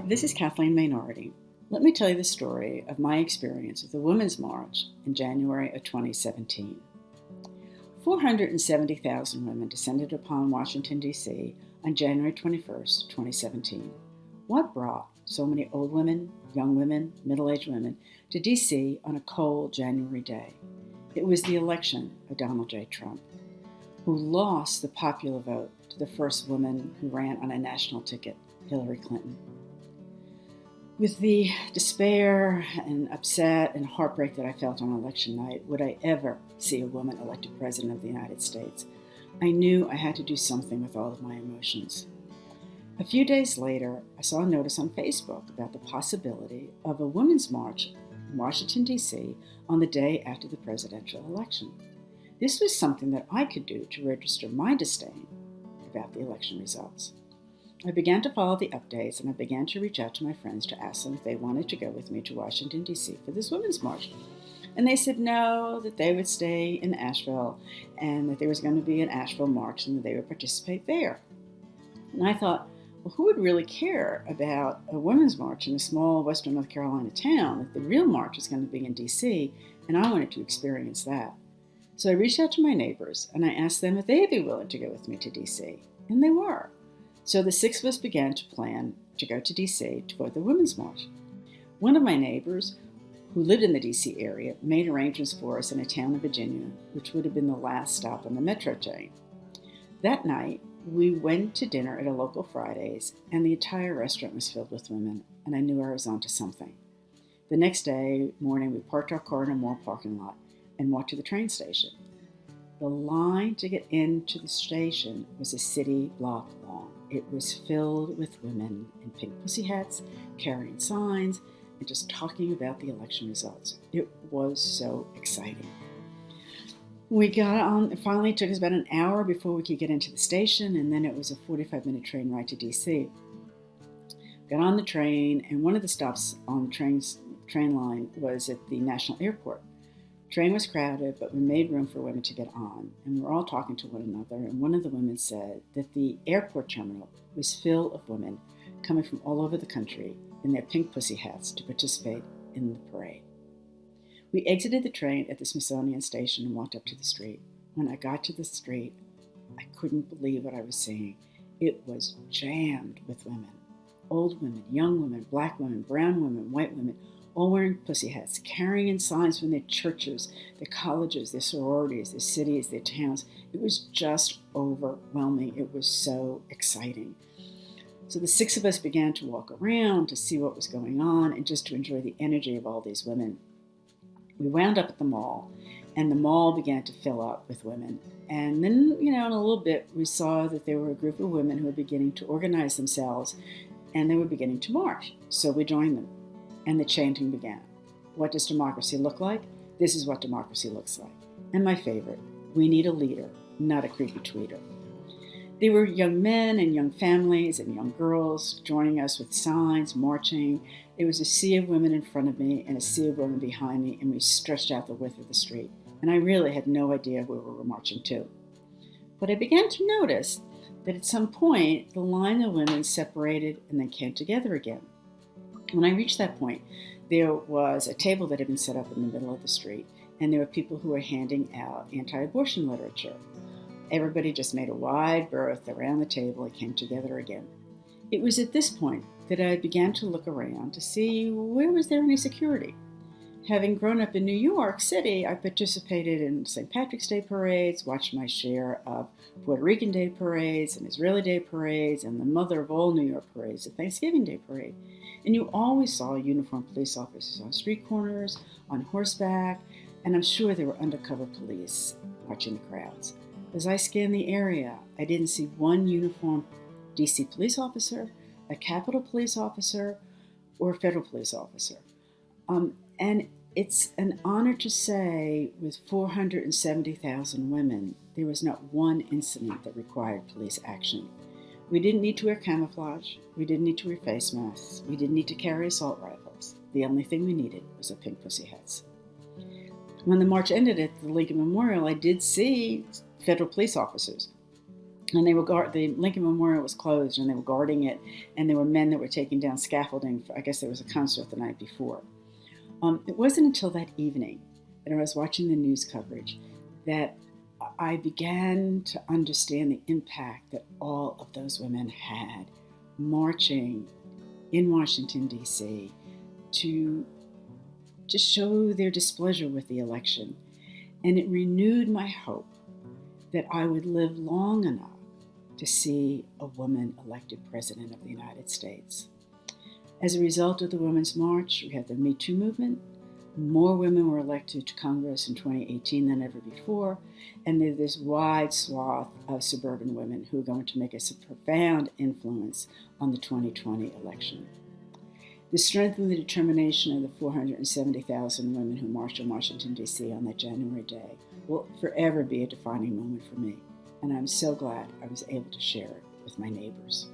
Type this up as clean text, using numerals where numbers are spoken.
This is Kathleen Mainardi. Let me tell you the story of my experience with the Women's March in January of 2017. 470,000 women descended upon Washington, D.C. on January 21st, 2017. What brought so many old women, young women, middle-aged women to D.C. on a cold January day? It was the election of Donald J. Trump, who lost the popular vote to the first woman who ran on a national ticket, Hillary Clinton. With the despair and upset and heartbreak that I felt on election night, would I ever see a woman elected President of the United States? I knew I had to do something with all of my emotions. A few days later, I saw a notice on Facebook about the possibility of a women's march in Washington, D.C. on the day after the presidential election. This was something that I could do to register my disdain about the election results. I began to follow the updates, and I began to reach out to my friends to ask them if they wanted to go with me to Washington, D.C. for this Women's March. And they said no, that they would stay in Asheville, and that there was going to be an Asheville March, and that they would participate there. And I thought, well, who would really care about a women's march in a small western North Carolina town if the real march was going to be in D.C., and I wanted to experience that. So I reached out to my neighbors, and I asked them if they'd be willing to go with me to D.C., and they were. So the six of us began to plan to go to D.C. for the Women's March. One of my neighbors, who lived in the D.C. area, made arrangements for us in a town in Virginia, which would have been the last stop on the Metro train. That night, we went to dinner at a local Fridays, and the entire restaurant was filled with women, and I knew I was onto something. The next day morning, we parked our car in a mall parking lot and walked to the train station. The line to get into the station was a city block long. It was filled with women in pink pussy hats, carrying signs, and just talking about the election results. It was so exciting. We got on, it finally took us about an hour before we could get into the station, and then it was a 45-minute train ride to D.C. Got on the train, and one of the stops on the train line was at the National Airport. The train was crowded, but we made room for women to get on, and we were all talking to one another, and one of the women said that the airport terminal was full of women coming from all over the country in their pink pussy hats to participate in the parade. We exited the train at the Smithsonian station and walked up to the street. When I got to the street, I couldn't believe what I was seeing. It was jammed with women. Old women, young women, black women, brown women, white women, all wearing pussy hats, carrying in signs from their churches, their colleges, their sororities, their cities, their towns. It was just overwhelming. It was so exciting. So the six of us began to walk around to see what was going on and just to enjoy the energy of all these women. We wound up at the mall, and the mall began to fill up with women. And then, in a little bit, we saw that there were a group of women who were beginning to organize themselves, and they were beginning to march. So we joined them. And the chanting began. What does democracy look like? This is what democracy looks like. And my favorite, we need a leader, not a creepy tweeter. There were young men and young families and young girls joining us with signs, marching. There was a sea of women in front of me and a sea of women behind me, and we stretched out the width of the street. And I really had no idea where we were marching to. But I began to notice that at some point, the line of women separated and then came together again. When I reached that point, there was a table that had been set up in the middle of the street, and there were people who were handing out anti-abortion literature. Everybody just made a wide berth around the table and came together again. It was at this point that I began to look around to see where was there any security. Having grown up in New York City, I participated in St. Patrick's Day parades, watched my share of Puerto Rican Day parades and Israeli Day parades, and the mother of all New York parades, the Thanksgiving Day parade. And you always saw uniformed police officers on street corners, on horseback, and I'm sure there were undercover police watching the crowds. As I scanned the area, I didn't see one uniformed D.C. police officer, a Capitol police officer, or a federal police officer. And it's an honor to say, with 470,000 women, there was not one incident that required police action. We didn't need to wear camouflage. We didn't need to wear face masks. We didn't need to carry assault rifles. The only thing we needed was a pink pussy hats. When the march ended at the Lincoln Memorial, I did see federal police officers. And they were the Lincoln Memorial was closed, and they were guarding it, and there were men that were taking down scaffolding. I guess there was a concert the night before. It wasn't until that evening that I was watching the news coverage that I began to understand the impact that all of those women had marching in Washington, D.C. to show their displeasure with the election. And it renewed my hope that I would live long enough to see a woman elected president of the United States. As a result of the Women's March, we had the Me Too movement. More women were elected to Congress in 2018 than ever before, and there's this wide swath of suburban women who are going to make a profound influence on the 2020 election. The strength and the determination of the 470,000 women who marched in Washington, D.C. on that January day will forever be a defining moment for me, and I'm so glad I was able to share it with my neighbors.